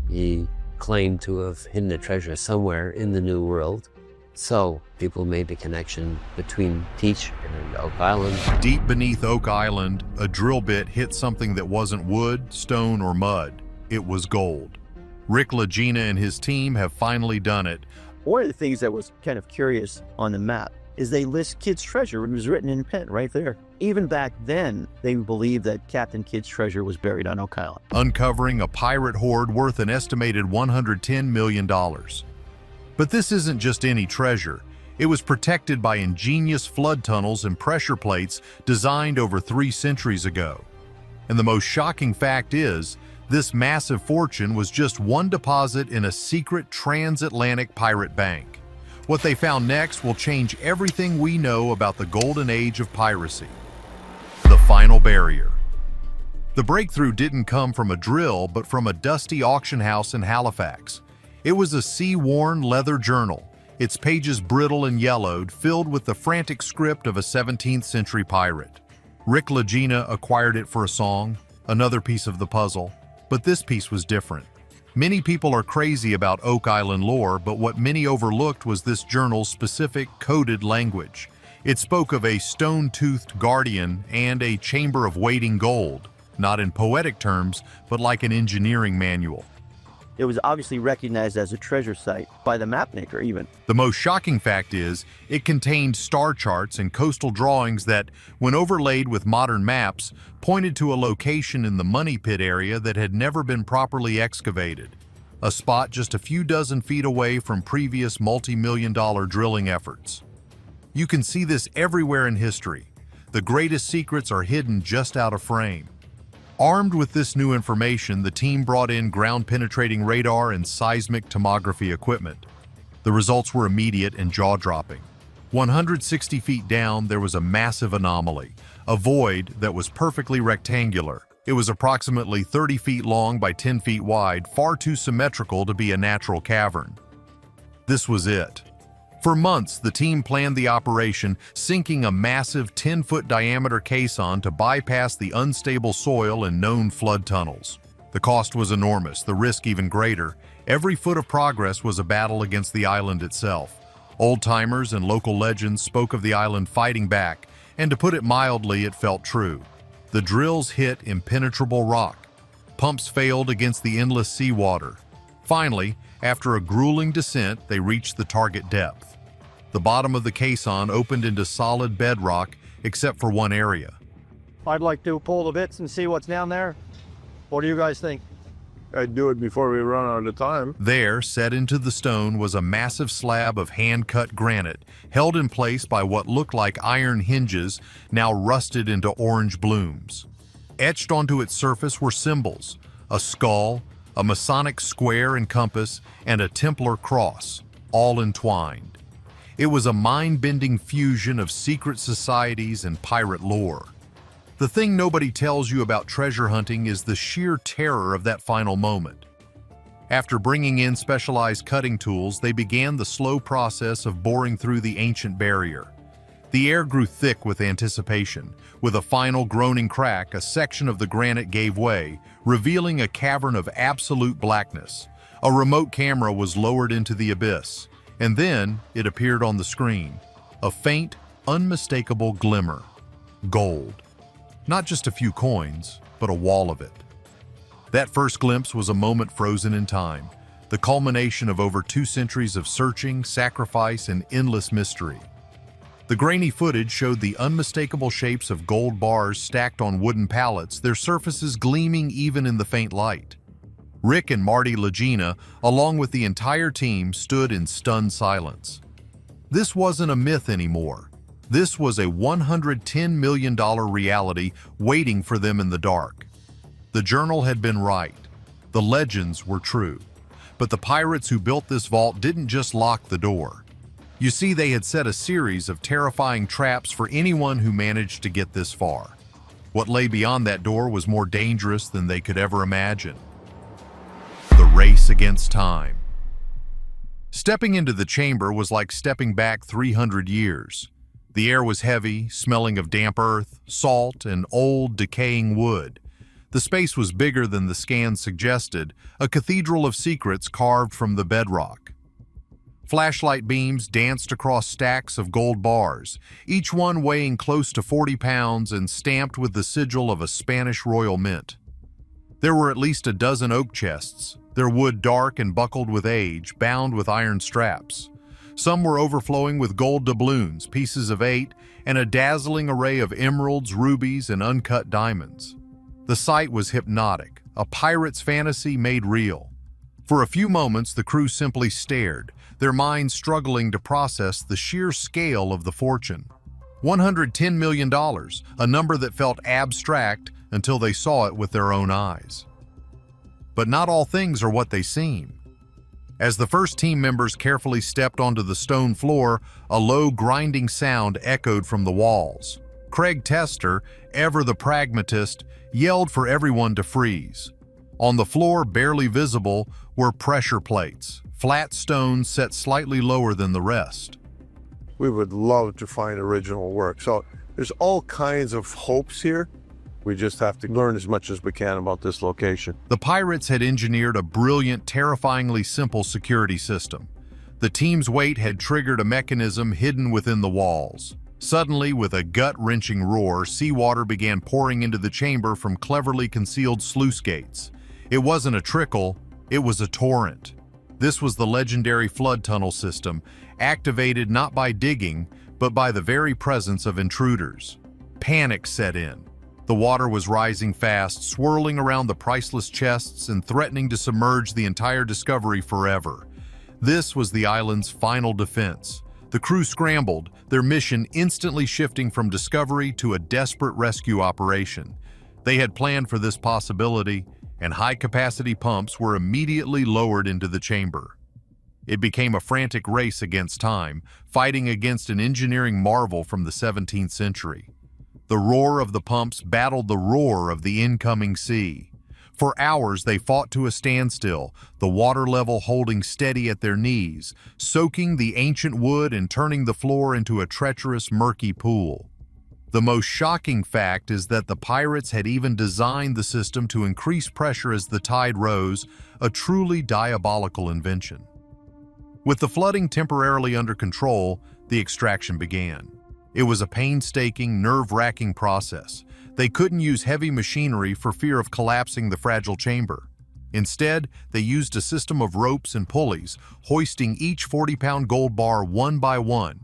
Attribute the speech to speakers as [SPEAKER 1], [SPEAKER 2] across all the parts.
[SPEAKER 1] He claimed to have hidden a treasure somewhere in the New World. So people made the connection between Teach and Oak Island.
[SPEAKER 2] Deep beneath Oak Island, a drill bit hit something that wasn't wood, stone, or mud. It was gold. Rick La-gina and his team have finally done it.
[SPEAKER 3] One of the things that was kind of curious on the map is they list Kidd's treasure. It was written in pen right there. Even back then, they believed that Captain Kidd's treasure was buried on Oak Island.
[SPEAKER 2] Uncovering a pirate hoard worth an estimated $110 million. But this isn't just any treasure. It was protected by ingenious flood tunnels and pressure plates designed over 3 centuries ago. And the most shocking fact is, this massive fortune was just one deposit in a secret transatlantic pirate bank. What they found next will change everything we know about the golden age of piracy. The final barrier. The breakthrough didn't come from a drill, but from a dusty auction house in Halifax. It was a sea-worn leather journal, its pages brittle and yellowed, filled with the frantic script of a 17th century pirate. Rick La-gina acquired it for a song, another piece of the puzzle, but this piece was different. Many people are crazy about Oak Island lore, but what many overlooked was this journal's specific coded language. It spoke of a stone-toothed guardian and a chamber of waiting gold, not in poetic terms, but like an engineering manual.
[SPEAKER 3] It was obviously recognized as a treasure site by the mapmaker even.
[SPEAKER 2] The most shocking fact is, it contained star charts and coastal drawings that, when overlaid with modern maps, pointed to a location in the Money Pit area that had never been properly excavated. A spot just a few dozen feet away from previous multi-million-dollar drilling efforts. You can see this everywhere in history. The greatest secrets are hidden just out of frame. Armed with this new information, the team brought in ground-penetrating radar and seismic tomography equipment. The results were immediate and jaw-dropping. 160 feet down, there was a massive anomaly, a void that was perfectly rectangular. It was approximately 30 feet long by 10 feet wide, far too symmetrical to be a natural cavern. This was it. For months, the team planned the operation, sinking a massive 10-foot diameter caisson to bypass the unstable soil and known flood tunnels. The cost was enormous, the risk even greater. Every foot of progress was a battle against the island itself. Old-timers and local legends spoke of the island fighting back, and to put it mildly, it felt true. The drills hit impenetrable rock. Pumps failed against the endless seawater. Finally, after a grueling descent, they reached the target depth. The bottom of the caisson opened into solid bedrock, except for one area.
[SPEAKER 4] I'd like to pull the bits and see what's down there. What do you guys think?
[SPEAKER 5] I'd do it before we run out of time.
[SPEAKER 2] There, set into the stone, was a massive slab of hand-cut granite, held in place by what looked like iron hinges, now rusted into orange blooms. Etched onto its surface were symbols: a skull, a Masonic square and compass, and a Templar cross, all entwined. It was a mind-bending fusion of secret societies and pirate lore. The thing nobody tells you about treasure hunting is the sheer terror of that final moment. After bringing in specialized cutting tools, they began the slow process of boring through the ancient barrier. The air grew thick with anticipation. With a final groaning crack, a section of the granite gave way, revealing a cavern of absolute blackness. A remote camera was lowered into the abyss, and then it appeared on the screen. A faint, unmistakable glimmer. Gold. Not just a few coins, but a wall of it. That first glimpse was a moment frozen in time, the culmination of over 2 centuries of searching, sacrifice, and endless mystery. The grainy footage showed the unmistakable shapes of gold bars stacked on wooden pallets, their surfaces gleaming even in the faint light. Rick and Marty La-gina, along with the entire team, stood in stunned silence. This wasn't a myth anymore. This was a $110 million reality waiting for them in the dark. The journal had been right. The legends were true. But the pirates who built this vault didn't just lock the door. You see, they had set a series of terrifying traps for anyone who managed to get this far. What lay beyond that door was more dangerous than they could ever imagine. The race against time. Stepping into the chamber was like stepping back 300 years. The air was heavy, smelling of damp earth, salt, and old, decaying wood. The space was bigger than the scans suggested, a cathedral of secrets carved from the bedrock. Flashlight beams danced across stacks of gold bars, each one weighing close to 40 pounds and stamped with the sigil of a Spanish royal mint. There were at least a dozen oak chests, their wood dark and buckled with age, bound with iron straps. Some were overflowing with gold doubloons, pieces of 8, and a dazzling array of emeralds, rubies, and uncut diamonds. The sight was hypnotic, a pirate's fantasy made real. For a few moments, the crew simply stared, their minds struggling to process the sheer scale of the fortune. $110 million, a number that felt abstract until they saw it with their own eyes. But not all things are what they seem. As the first team members carefully stepped onto the stone floor, a low grinding sound echoed from the walls. Craig Tester, ever the pragmatist, yelled for everyone to freeze. On the floor, barely visible, were pressure plates, flat stones set slightly lower than the rest.
[SPEAKER 5] We would love to find original work. So there's all kinds of hopes here. We just have to learn as much as we can about this location.
[SPEAKER 2] The pirates had engineered a brilliant, terrifyingly simple security system. The team's weight had triggered a mechanism hidden within the walls. Suddenly, with a gut-wrenching roar, seawater began pouring into the chamber from cleverly concealed sluice gates. It wasn't a trickle, it was a torrent. This was the legendary flood tunnel system, activated not by digging, but by the very presence of intruders. Panic set in. The water was rising fast, swirling around the priceless chests and threatening to submerge the entire discovery forever. This was the island's final defense. The crew scrambled, their mission instantly shifting from discovery to a desperate rescue operation. They had planned for this possibility, and high-capacity pumps were immediately lowered into the chamber. It became a frantic race against time, fighting against an engineering marvel from the 17th century. The roar of the pumps battled the roar of the incoming sea. For hours they fought to a standstill, the water level holding steady at their knees, soaking the ancient wood and turning the floor into a treacherous, murky pool. The most shocking fact is that the pirates had even designed the system to increase pressure as the tide rose, a truly diabolical invention. With the flooding temporarily under control, the extraction began. It was a painstaking, nerve-wracking process. They couldn't use heavy machinery for fear of collapsing the fragile chamber. Instead, they used a system of ropes and pulleys, hoisting each 40-pound gold bar one by one.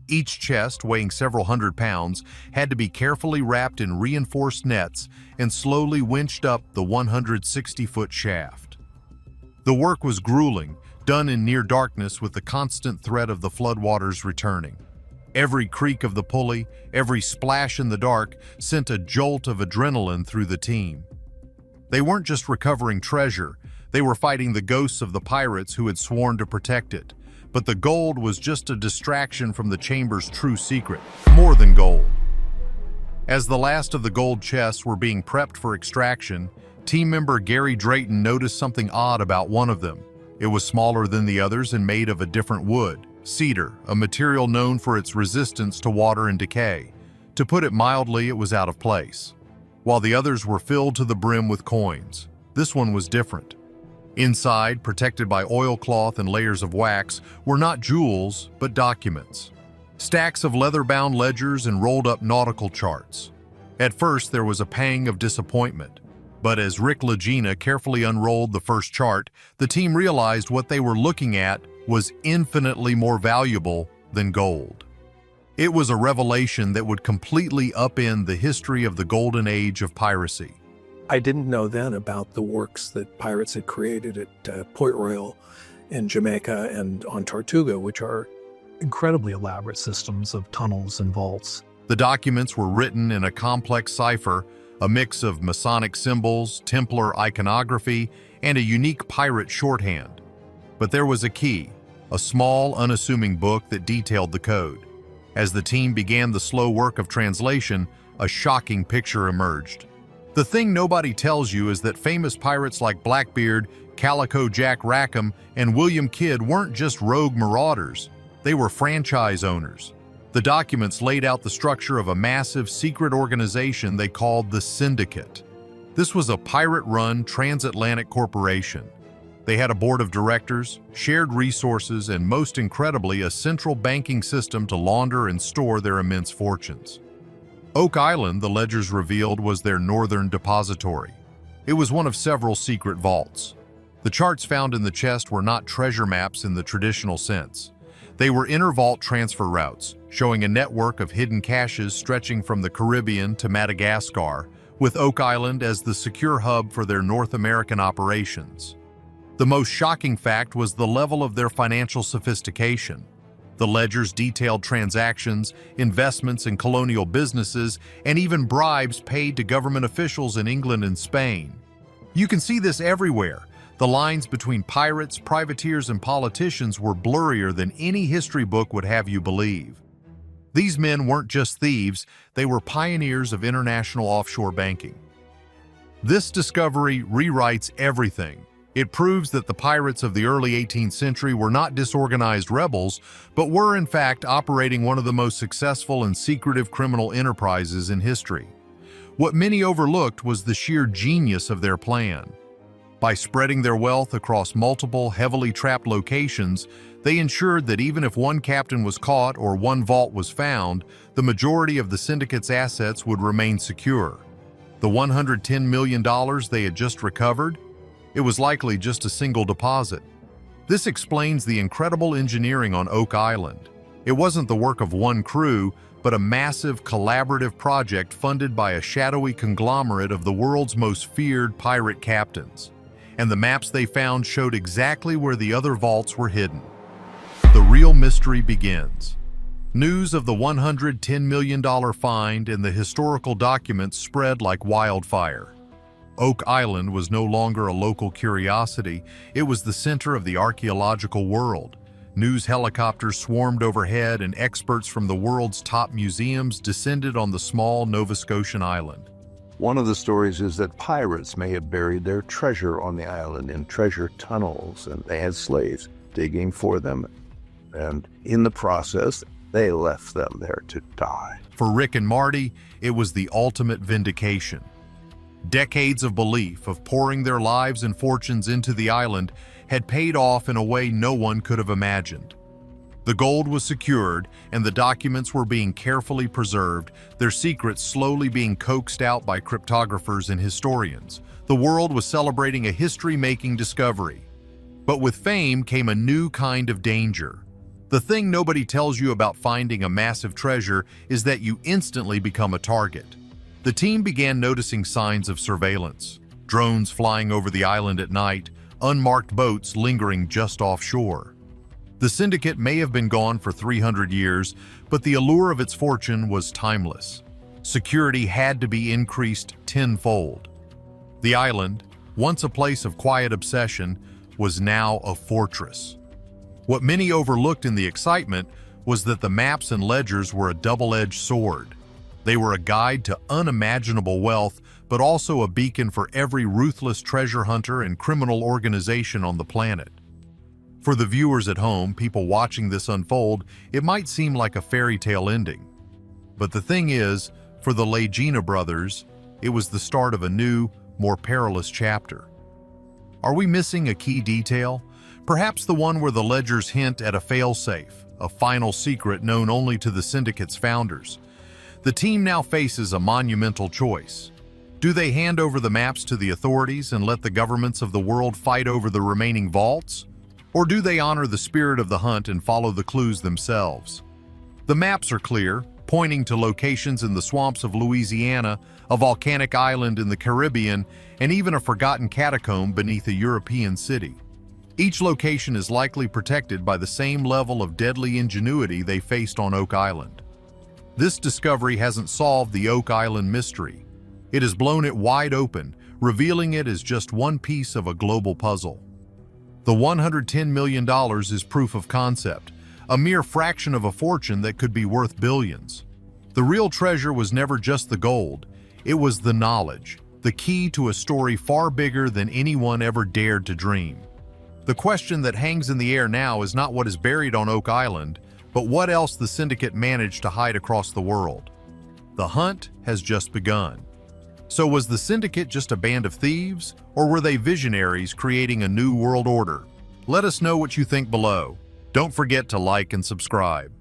[SPEAKER 2] Each chest, weighing several hundred pounds, had to be carefully wrapped in reinforced nets and slowly winched up the 160-foot shaft. The work was grueling, done in near darkness with the constant threat of the floodwaters returning. Every creak of the pulley, every splash in the dark sent a jolt of adrenaline through the team. They weren't just recovering treasure, they were fighting the ghosts of the pirates who had sworn to protect it. But the gold was just a distraction from the chamber's true secret, more than gold. As the last of the gold chests were being prepped for extraction, team member Gary Drayton noticed something odd about one of them. It was smaller than the others and made of a different wood. Cedar, a material known for its resistance to water and decay. To put it mildly, it was out of place. While the others were filled to the brim with coins, this one was different. Inside, protected by oilcloth and layers of wax, were not jewels, but documents. Stacks of leather-bound ledgers and rolled-up nautical charts. At first, there was a pang of disappointment. But as La-gina carefully unrolled the first chart, the team realized what they were looking at was infinitely more valuable than gold. It was a revelation that would completely upend the history of the golden age of piracy.
[SPEAKER 6] I didn't know then about the works that pirates had created at Port Royal in Jamaica and on Tortuga, which are incredibly elaborate systems of tunnels and vaults.
[SPEAKER 2] The documents were written in a complex cipher, a mix of Masonic symbols, Templar iconography, and a unique pirate shorthand. But there was a key, a small, unassuming book that detailed the code. As the team began the slow work of translation, a shocking picture emerged. The thing nobody tells you is that famous pirates like Blackbeard, Calico Jack Rackham, and William Kidd weren't just rogue marauders. They were franchise owners. The documents laid out the structure of a massive secret organization they called the Syndicate. This was a pirate-run transatlantic corporation. They had a board of directors, shared resources, and most incredibly, a central banking system to launder and store their immense fortunes. Oak Island, the ledgers revealed, was their northern depository. It was one of several secret vaults. The charts found in the chest were not treasure maps in the traditional sense. They were inner vault transfer routes, showing a network of hidden caches stretching from the Caribbean to Madagascar, with Oak Island as the secure hub for their North American operations. The most shocking fact was the level of their financial sophistication. The ledgers detailed transactions, investments in colonial businesses, and even bribes paid to government officials in England and Spain. You can see this everywhere. The lines between pirates, privateers, and politicians were blurrier than any history book would have you believe. These men weren't just thieves, they were pioneers of international offshore banking. This discovery rewrites everything. It proves that the pirates of the early 18th century were not disorganized rebels, but were in fact operating one of the most successful and secretive criminal enterprises in history. What many overlooked was the sheer genius of their plan. By spreading their wealth across multiple, heavily trapped locations, they ensured that even if one captain was caught or one vault was found, the majority of the syndicate's assets would remain secure. The $110 million they had just recovered? It was likely just a single deposit. This explains the incredible engineering on Oak Island. It wasn't the work of one crew, but a massive collaborative project funded by a shadowy conglomerate of the world's most feared pirate captains. And the maps they found showed exactly where the other vaults were hidden. The real mystery begins. News of the $110 million find and the historical documents spread like wildfire. Oak Island was no longer a local curiosity, it was the center of the archaeological world. News helicopters swarmed overhead and experts from the world's top museums descended on the small Nova Scotian island.
[SPEAKER 5] One of the stories is that pirates may have buried their treasure on the island in treasure tunnels, and they had slaves digging for them. And in the process, they left them there to die.
[SPEAKER 2] For Rick and Marty, it was the ultimate vindication. Decades of belief, of pouring their lives and fortunes into the island, had paid off in a way no one could have imagined. The gold was secured, and the documents were being carefully preserved, their secrets slowly being coaxed out by cryptographers and historians. The world was celebrating a history-making discovery. But with fame came a new kind of danger. The thing nobody tells you about finding a massive treasure is that you instantly become a target. The team began noticing signs of surveillance. Drones flying over the island at night, unmarked boats lingering just offshore. The syndicate may have been gone for 300 years, but the allure of its fortune was timeless. Security had to be increased tenfold. The island, once a place of quiet obsession, was now a fortress. What many overlooked in the excitement was that the maps and ledgers were a double-edged sword. They were a guide to unimaginable wealth, but also a beacon for every ruthless treasure hunter and criminal organization on the planet. For the viewers at home, people watching this unfold, it might seem like a fairy tale ending. But the thing is, for the La-gina brothers, it was the start of a new, more perilous chapter. Are we missing a key detail? Perhaps the one where the ledgers hint at a failsafe, a final secret known only to the syndicate's founders. The team now faces a monumental choice. Do they hand over the maps to the authorities and let the governments of the world fight over the remaining vaults? Or do they honor the spirit of the hunt and follow the clues themselves? The maps are clear, pointing to locations in the swamps of Louisiana, a volcanic island in the Caribbean, and even a forgotten catacomb beneath a European city. Each location is likely protected by the same level of deadly ingenuity they faced on Oak Island. This discovery hasn't solved the Oak Island mystery. It has blown it wide open, revealing it as just one piece of a global puzzle. The $110 million is proof of concept, a mere fraction of a fortune that could be worth billions. The real treasure was never just the gold, it was the knowledge, the key to a story far bigger than anyone ever dared to dream. The question that hangs in the air now is not what is buried on Oak Island, but what else the syndicate managed to hide across the world. The hunt has just begun. So was the syndicate just a band of thieves, or were they visionaries creating a new world order? Let us know what you think below. Don't forget to like and subscribe.